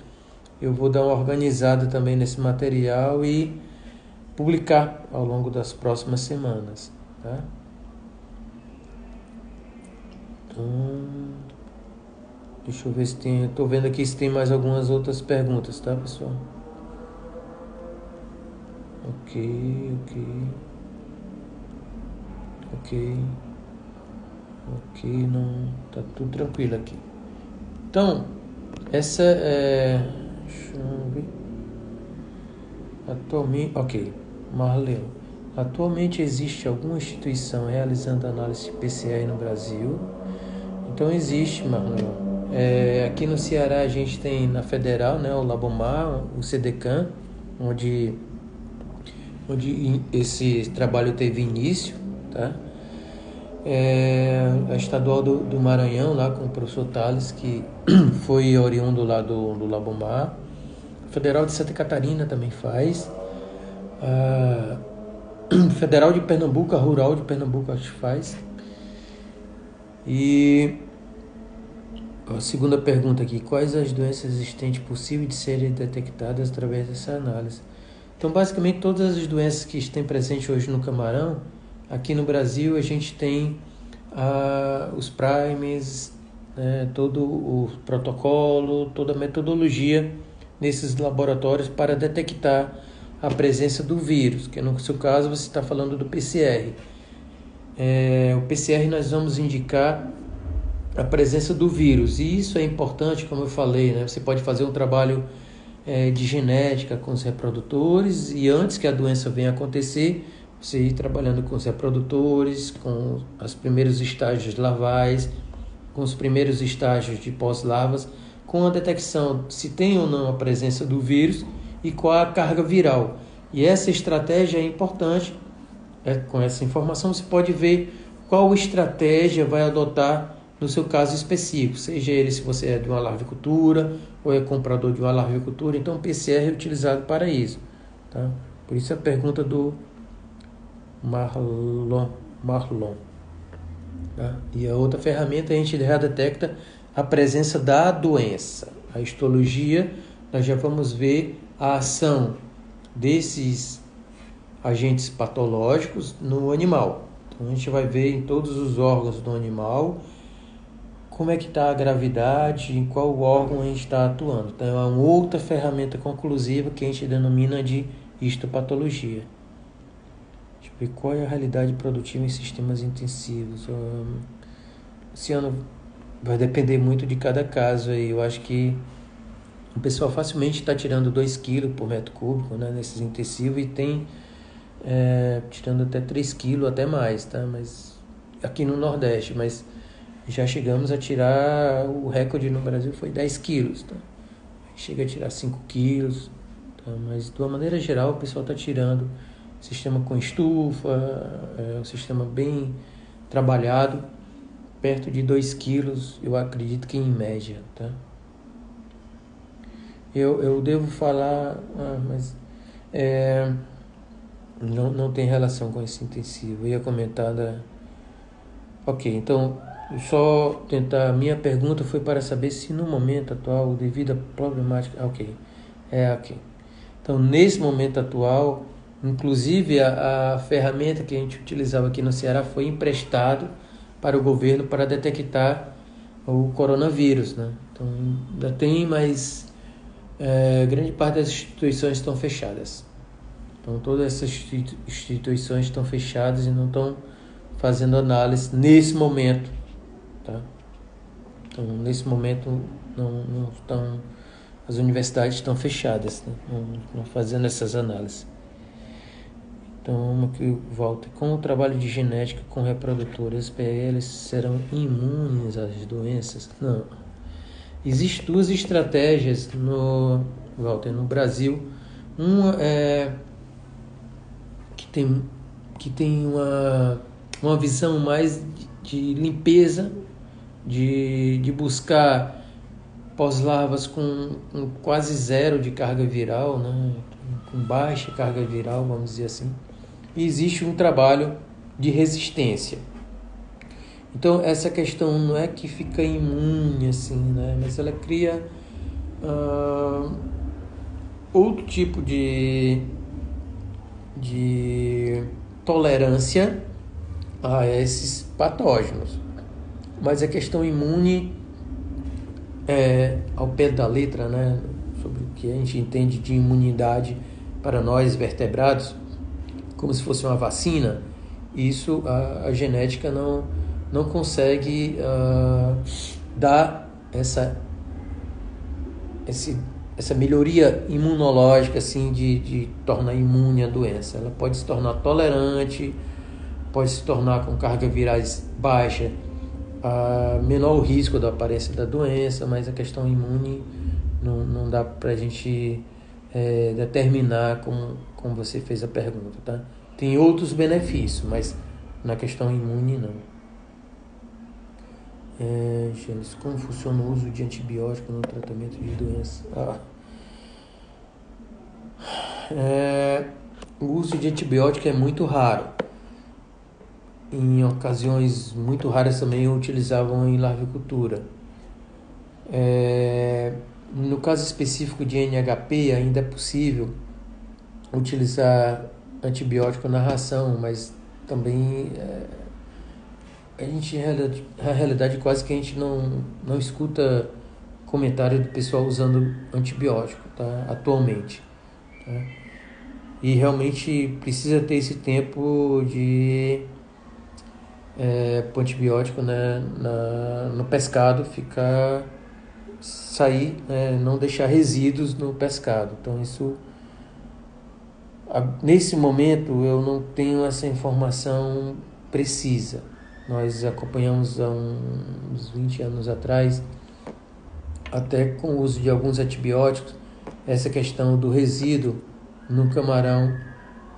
eu vou dar uma organizada também nesse material e publicar ao longo das próximas semanas, tá? Então, deixa eu ver se tem, estou vendo aqui se tem mais algumas outras perguntas, tá, pessoal? Ok, não, tá tudo tranquilo aqui. Então, essa deixa eu ver. Atualmente, ok, Marleu. Atualmente existe alguma instituição realizando análise de PCR no Brasil? Então existe, Marlon. Aqui no Ceará a gente tem na Federal, né, o Labomar, o CDCAM, onde esse trabalho teve início, tá? A estadual do Maranhão, lá com o professor Tales, que foi oriundo lá do Labomar. A Federal de Santa Catarina também faz. A Federal de Pernambuco, a Rural de Pernambuco, acho que faz. E a segunda pergunta aqui: quais as doenças existentes possíveis de serem detectadas através dessa análise? Então, basicamente, todas as doenças que estão presentes hoje no camarão, aqui no Brasil a gente tem os primes, né, todo o protocolo, toda a metodologia nesses laboratórios para detectar a presença do vírus, que no seu caso você está falando do PCR. O PCR nós vamos indicar a presença do vírus, e isso é importante, como eu falei, né? Você pode fazer um trabalho de genética com os reprodutores, e antes que a doença venha acontecer, você ir trabalhando com os reprodutores, com os primeiros estágios larvais, com os primeiros estágios de pós-larvas, com a detecção se tem ou não a presença do vírus e qual a carga viral. E essa estratégia é importante. Com essa informação você pode ver qual estratégia vai adotar no seu caso específico, seja ele se você é de uma larvicultura ou é comprador de uma larvicultura. Então o PCR é utilizado para isso, tá? Por isso a pergunta do Marlon, tá? E a outra ferramenta, a gente já detecta a presença da doença. A histologia, nós já vamos ver a ação desses agentes patológicos no animal. Então a gente vai ver em todos os órgãos do animal como é que está a gravidade, em qual órgão a gente está atuando. Então é uma outra ferramenta conclusiva que a gente denomina de histopatologia. Deixa eu ver qual é a realidade produtiva em sistemas intensivos. Luciano, vai depender muito de cada caso aí. Eu acho que o pessoal facilmente está tirando 2 kg por metro cúbico, né, nesses intensivos, e tem tirando até 3 kg, até mais, tá? Mas aqui no Nordeste, mas já chegamos a tirar, o recorde no Brasil foi 10 quilos, tá? Chega a tirar 5 quilos, tá? Mas de uma maneira geral o pessoal está tirando sistema com estufa, um sistema bem trabalhado, perto de 2 quilos, eu acredito que em média, tá? Eu devo falar, mas não tem relação com esse intensivo. Eu ia comentar Ok, então, só tentar. Minha pergunta foi para saber se no momento atual, devido à problemática. Ok. Então, nesse momento atual, inclusive a ferramenta que a gente utilizava aqui no Ceará foi emprestado para o governo para detectar o coronavírus, né? Então, ainda tem, mas grande parte das instituições estão fechadas. Então, todas essas instituições estão fechadas e não estão fazendo análise nesse momento, tá? Então, nesse momento, não estão, as universidades estão fechadas, né? Não fazendo essas análises. Então, uma que volta. Com o trabalho de genética com reprodutores, os PLs serão imunes às doenças? Não. Existem 2 estratégias no Brasil. Uma é que tem uma visão mais de limpeza, de buscar pós-larvas com quase zero de carga viral, né? Com baixa carga viral, vamos dizer assim. E existe um trabalho de resistência. Então, essa questão não é que fica imune, assim, né? Mas ela cria outro tipo de tolerância a esses patógenos. Mas a questão imune ao pé da letra, né? Sobre o que a gente entende de imunidade para nós vertebrados, como se fosse uma vacina, isso a genética não consegue dar essa essa melhoria imunológica, assim, de tornar imune a doença. Ela pode se tornar tolerante, pode se tornar com carga virais baixa, menor o risco da aparência da doença, mas a questão imune não dá para a gente determinar como você fez a pergunta, tá? Tem outros benefícios, mas na questão imune não. Gênesis, como funciona o uso de antibiótico no tratamento de doenças? O uso de antibiótico é muito raro. Em ocasiões muito raras também utilizavam em larvicultura. No caso específico de NHP, ainda é possível utilizar antibiótico na ração, mas também a gente, na realidade, quase que a gente não escuta comentário do pessoal usando antibiótico, tá? Atualmente. Tá? E realmente precisa ter esse tempo de antibiótico, né, no pescado sair, não deixar resíduos no pescado. Então isso, nesse momento eu não tenho essa informação precisa. Nós acompanhamos há uns 20 anos atrás, até com o uso de alguns antibióticos, essa questão do resíduo no camarão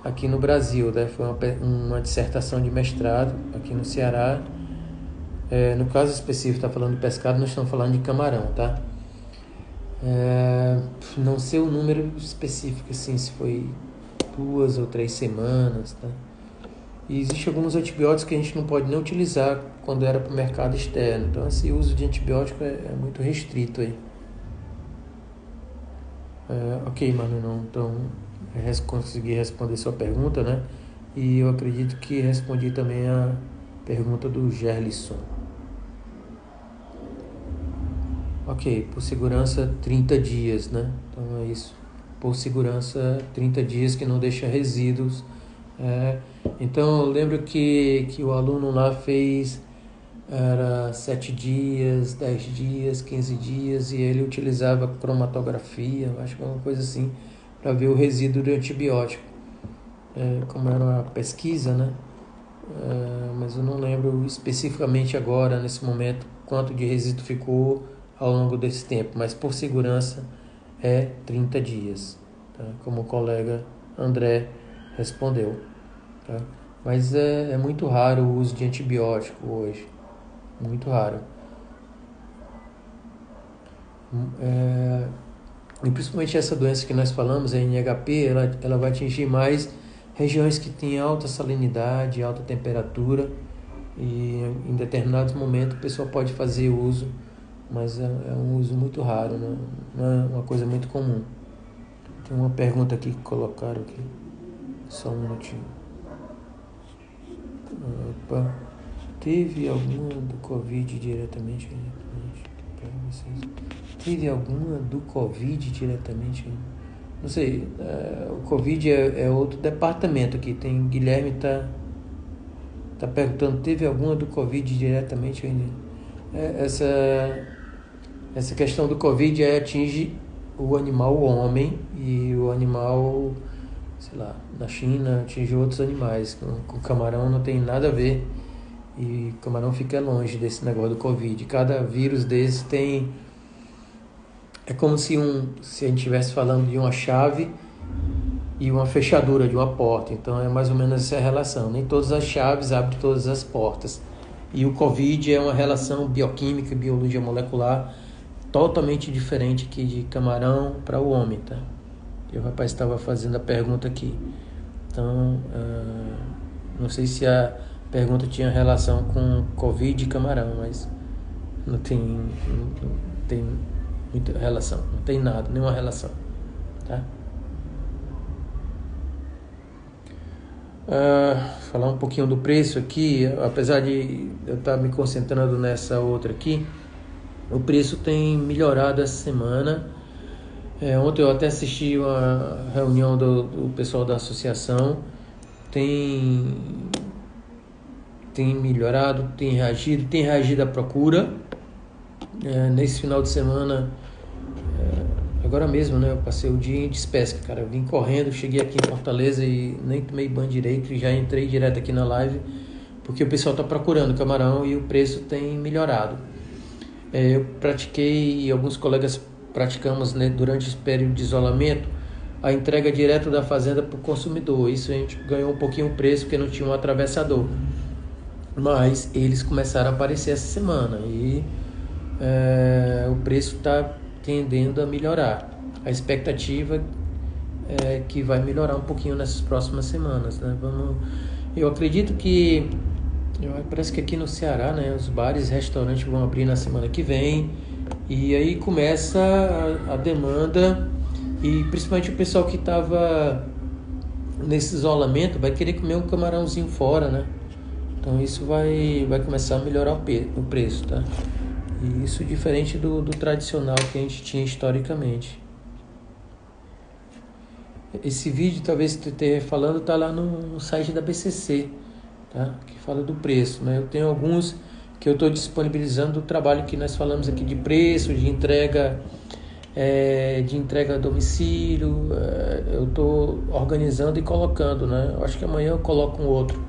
aqui no Brasil, né? Foi uma dissertação de mestrado aqui no Ceará. No caso específico, está falando de pescado, nós estamos falando de camarão, tá? Não sei o número específico, assim, se foi 2 ou 3 semanas, tá? E existem alguns antibióticos que a gente não pode nem utilizar quando era para o mercado externo. Então, esse uso de antibiótico é muito restrito aí. Ok, Manu, não. Então, consegui responder sua pergunta, né? E eu acredito que respondi também a pergunta do Gerlisson. Ok, por segurança 30 dias, né? Então é isso. Por segurança 30 dias que não deixa resíduos. Então eu lembro que o aluno lá fez 7 dias, 10 dias, 15 dias, e ele utilizava cromatografia, acho que é uma coisa assim, para ver o resíduo de antibiótico. Como era uma pesquisa, né? Mas eu não lembro especificamente agora, nesse momento, quanto de resíduo ficou ao longo desse tempo, mas por segurança 30 dias, tá? Como o colega André respondeu. Tá? Mas é muito raro o uso de antibiótico hoje, muito raro. E principalmente essa doença que nós falamos, a NHP, ela vai atingir mais regiões que têm alta salinidade, alta temperatura, e em determinados momentos o pessoal pode fazer uso, mas é um uso muito raro, né? Não é uma coisa muito comum. Tem uma pergunta aqui que colocaram aqui, só um minutinho. Opa. Teve alguma do Covid diretamente para vocês? Teve alguma do Covid diretamente? Não sei, o Covid é outro departamento aqui. Tem Guilherme tá perguntando, teve alguma do Covid diretamente ainda? Essa questão do Covid atinge o animal, o homem, e o animal, sei lá, na China atinge outros animais. Com o camarão não tem nada a ver, e o camarão fica longe desse negócio do Covid. Cada vírus desse tem... É como se a gente estivesse falando de uma chave e uma fechadura de uma porta. Então é mais ou menos essa relação. Nem todas as chaves abrem todas as portas. E o Covid é uma relação bioquímica, biologia molecular, totalmente diferente aqui de camarão para o homem, tá? E o rapaz estava fazendo a pergunta aqui. Então, não sei se a pergunta tinha relação com Covid e camarão, mas não tem muita relação, não tem nada, nenhuma relação, tá? Falar um pouquinho do preço aqui, apesar de eu estar me concentrando nessa outra aqui, o preço tem melhorado essa semana. Ontem eu até assisti uma reunião do pessoal da associação, tem melhorado, tem reagido à procura. Nesse final de semana, agora mesmo, né? Eu passei o dia em despesca, cara. Eu vim correndo, cheguei aqui em Fortaleza e nem tomei banho direito e já entrei direto aqui na live, porque o pessoal tá procurando camarão e o preço tem melhorado. Eu pratiquei, e alguns colegas praticamos, né, durante esse período de isolamento, a entrega direto da fazenda para o consumidor. Isso a gente ganhou um pouquinho o preço, porque não tinha um atravessador. Mas eles começaram a aparecer essa semana e o preço está tendendo a melhorar. A expectativa é que vai melhorar um pouquinho nessas próximas semanas, né? Eu acredito que parece que aqui no Ceará, né, os bares e restaurantes vão abrir na semana que vem e aí começa a demanda, e principalmente o pessoal que estava nesse isolamento vai querer comer um camarãozinho fora, né? Então isso vai começar a melhorar o preço, tá? E isso diferente do tradicional que a gente tinha historicamente. Esse vídeo, talvez tu esteja falando, tá lá no site da BCC, tá? Que fala do preço, né? Eu tenho alguns que eu estou disponibilizando do trabalho que nós falamos aqui de preço, de entrega a domicílio. Eu estou organizando e colocando, né? Eu acho que amanhã eu coloco um outro,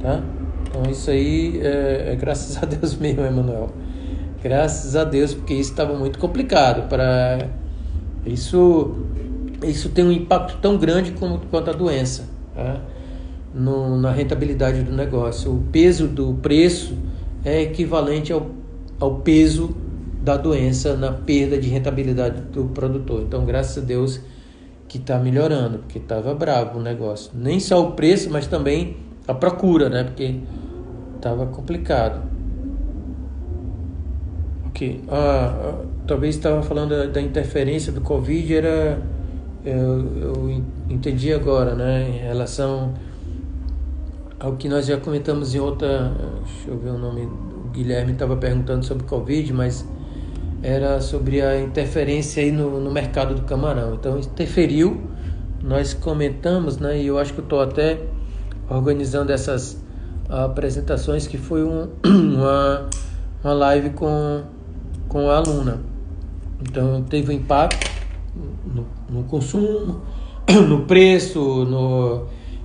tá? Então isso aí é graças a Deus mesmo, Emanuel. Graças a Deus, porque isso estava muito complicado. Isso tem um impacto tão grande quanto a doença, tá? Na rentabilidade do negócio. O peso do preço é equivalente ao peso da doença na perda de rentabilidade do produtor. Então, graças a Deus que está melhorando, porque estava bravo o negócio. Nem só o preço, mas também a procura, né? Porque estava complicado. Ok. Talvez estava falando da interferência do Covid, eu entendi agora, né? Em relação ao que nós já comentamos em outra... Deixa eu ver o nome. O Guilherme estava perguntando sobre o Covid, mas era sobre a interferência aí no mercado do camarão. Então, interferiu, nós comentamos, né? E eu acho que eu estou até organizando essas apresentações, que foi uma live com a aluna. Então, teve um impacto no consumo, no preço,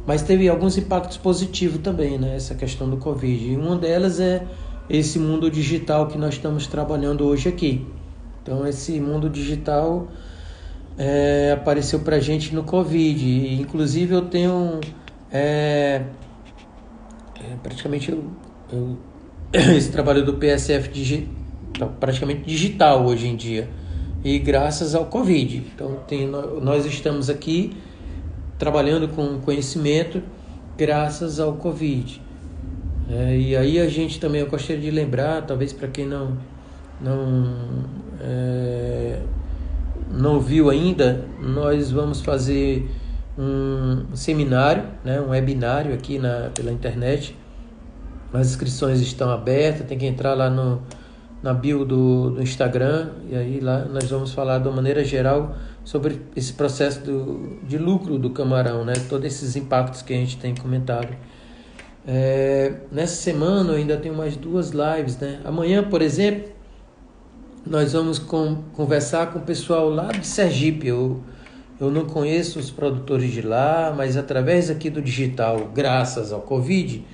mas teve alguns impactos positivos também, né? Essa questão do Covid. E uma delas é esse mundo digital que nós estamos trabalhando hoje aqui. Então, esse mundo digital apareceu para a gente no Covid. E, inclusive, eu tenho praticamente esse trabalho do PSF praticamente digital hoje em dia. E graças ao Covid. Então, nós estamos aqui trabalhando com conhecimento graças ao Covid. E aí a gente também, eu gostaria de lembrar, talvez para quem não viu ainda, nós vamos fazer um seminário, né, um webinário aqui pela internet. As inscrições estão abertas, tem que entrar lá na bio do Instagram, e aí lá nós vamos falar de uma maneira geral sobre esse processo de lucro do camarão, né? Todos esses impactos que a gente tem comentado. Nessa semana eu ainda tenho mais 2 lives, né? Amanhã, por exemplo, nós vamos conversar com o pessoal lá de Sergipe. Eu não conheço os produtores de lá, mas através aqui do digital, graças ao Covid,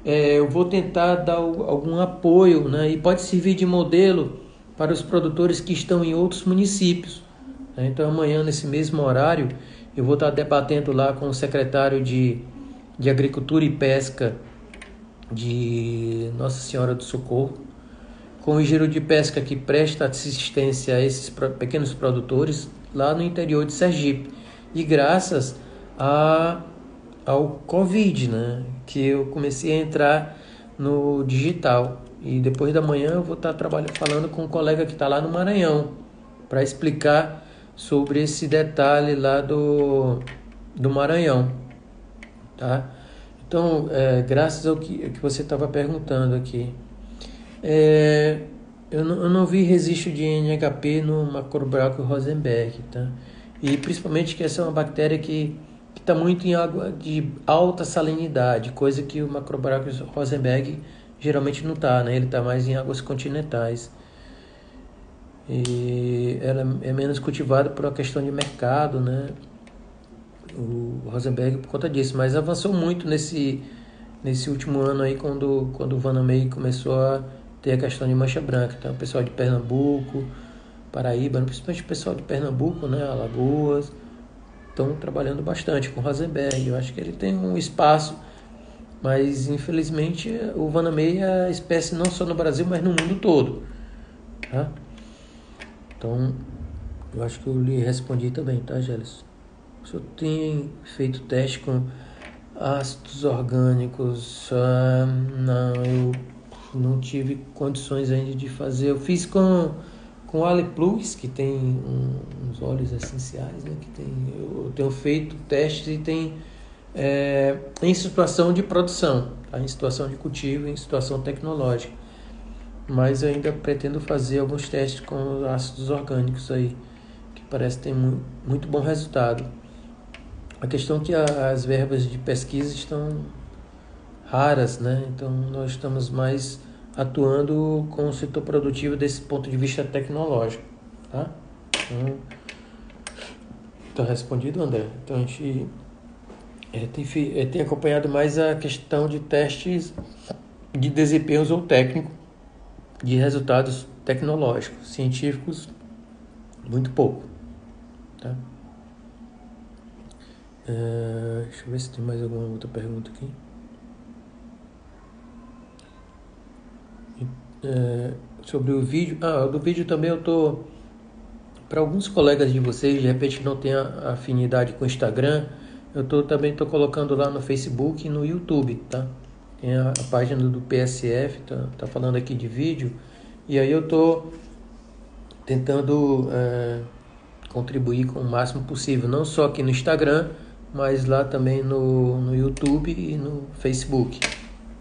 eu vou tentar dar algum apoio, né? E pode servir de modelo para os produtores que estão em outros municípios. Então amanhã, nesse mesmo horário, eu vou estar debatendo lá com o secretário de Agricultura e Pesca de Nossa Senhora do Socorro, com o engenheiro de pesca que presta assistência a esses pequenos produtores lá no interior de Sergipe. E graças ao Covid, né, que eu comecei a entrar no digital. E depois da manhã eu vou estar falando com um colega que está lá no Maranhão para explicar sobre esse detalhe lá do Maranhão, tá? Então, graças ao que você estava perguntando aqui, eu não vi registro de NHP no Macrobacillus rosenberg, tá? E principalmente que essa é uma bactéria que está muito em água de alta salinidade, coisa que o Macrobacillus rosenberg geralmente não está, né? Ele está mais em águas continentais. e ela é menos cultivada por uma questão de mercado, né? O Rosenberg por conta disso, mas avançou muito nesse último ano aí, quando o Vanamei começou a ter a questão de mancha branca. Então, o pessoal de Pernambuco, Paraíba, principalmente o pessoal de Pernambuco, né, Alagoas, estão trabalhando bastante com o Rosenberg. Eu acho que ele tem um espaço, mas infelizmente o Vanamei é a espécie não só no Brasil, mas no mundo todo, tá? Então, eu acho que eu lhe respondi também, tá, Gélis? O senhor tem feito teste com ácidos orgânicos? Não, eu não tive condições ainda de fazer. Eu fiz com o Ale Plus, que tem uns óleos essenciais, né? Eu tenho feito testes e tem em situação de produção, tá? Em situação de cultivo, em situação tecnológica. Mas eu ainda pretendo fazer alguns testes com ácidos orgânicos aí, que parece ter muito bom resultado. A questão é que as verbas de pesquisa estão raras, né? Então nós estamos mais atuando com o setor produtivo desse ponto de vista tecnológico, tá? Então, tá respondido, André? Então a gente tem acompanhado mais a questão de testes de desempenhos ou técnico, de resultados tecnológicos, científicos, muito pouco, tá? Deixa eu ver se tem mais alguma outra pergunta aqui. Sobre o vídeo. Do vídeo também eu tô, para alguns colegas de vocês, de repente que não tem afinidade com o Instagram, eu também tô colocando lá no Facebook e no YouTube, tá? Tem a página do PSF, tá falando aqui de vídeo, e aí eu tô tentando contribuir com o máximo possível, não só aqui no Instagram, mas lá também no YouTube e no Facebook,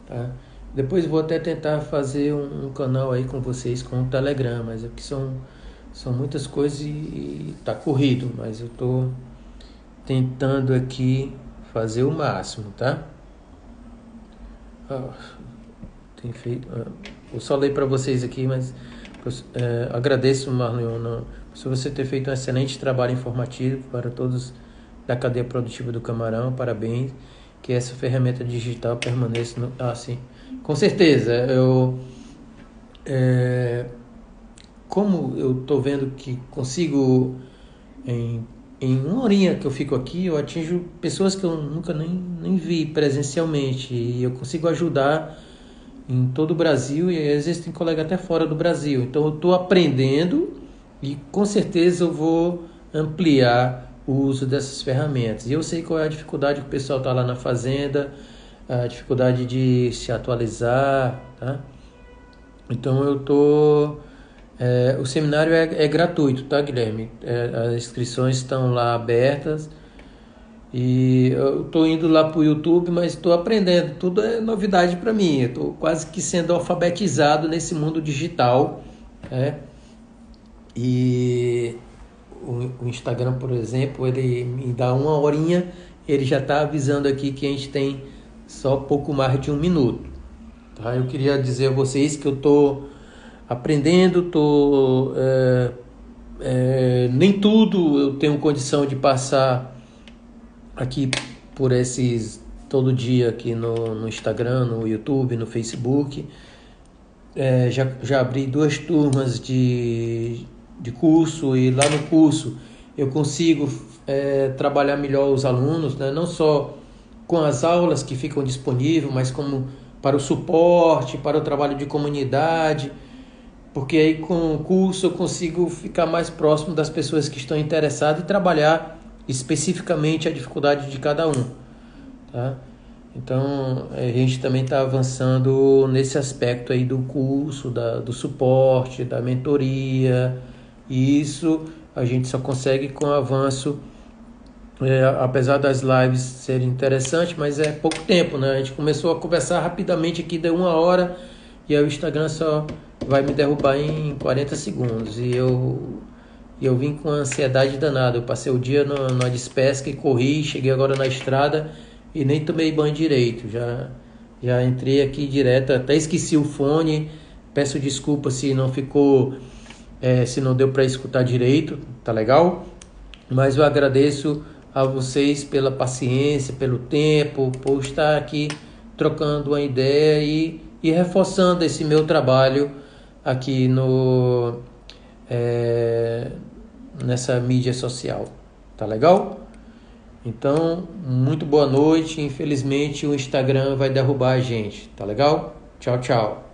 tá? Depois vou até tentar fazer um canal aí com vocês com o Telegram, mas é que são muitas coisas e tá corrido, mas eu tô tentando aqui fazer o máximo, tá? Tem feito. Eu só leio para vocês aqui, mas agradeço, Marlon, por você ter feito um excelente trabalho informativo para todos da cadeia produtiva do camarão. Parabéns. Que essa ferramenta digital permaneça sim. Com certeza. Como eu estou vendo que consigo, em uma horinha que eu fico aqui, eu atinjo pessoas que eu nunca nem vi presencialmente, e eu consigo ajudar em todo o Brasil, e às vezes tem colega até fora do Brasil. Então eu estou aprendendo e com certeza eu vou ampliar o uso dessas ferramentas. E eu sei qual é a dificuldade que o pessoal está lá na fazenda, a dificuldade de se atualizar, tá? Então eu estou... o seminário é gratuito, tá, Guilherme? As inscrições estão lá abertas. E eu estou indo lá para o YouTube, mas estou aprendendo. Tudo é novidade para mim. Estou quase que sendo alfabetizado nesse mundo digital, né? E o Instagram, por exemplo, ele me dá uma horinha, ele já está avisando aqui que a gente tem só pouco mais de 1 minuto. Tá? Eu queria dizer a vocês que eu estou aprendendo, nem tudo eu tenho condição de passar aqui por todo dia aqui no Instagram, no YouTube, no Facebook. Já abri 2 turmas de curso, e lá no curso eu consigo trabalhar melhor os alunos, né? Não só com as aulas que ficam disponíveis, mas como para o suporte, para o trabalho de comunidade, porque aí com o curso eu consigo ficar mais próximo das pessoas que estão interessadas e trabalhar especificamente a dificuldade de cada um, tá? Então a gente também está avançando nesse aspecto aí do curso, do suporte, da mentoria, e isso a gente só consegue com o avanço, apesar das lives serem interessantes, mas é pouco tempo, né? A gente começou a conversar rapidamente aqui, deu 1 hora, e aí o Instagram só vai me derrubar em 40 segundos, e eu vim com ansiedade danada. Eu passei o dia na despesca e corri, cheguei agora na estrada e nem tomei banho direito. Já entrei aqui direto, até esqueci o fone. Peço desculpa se não ficou se não deu para escutar direito, tá legal? Mas eu agradeço a vocês pela paciência, pelo tempo, por estar aqui trocando uma ideia e reforçando esse meu trabalho aqui nessa mídia social. Tá legal? Então, muito boa noite. Infelizmente, o Instagram vai derrubar a gente. Tá legal? Tchau, tchau.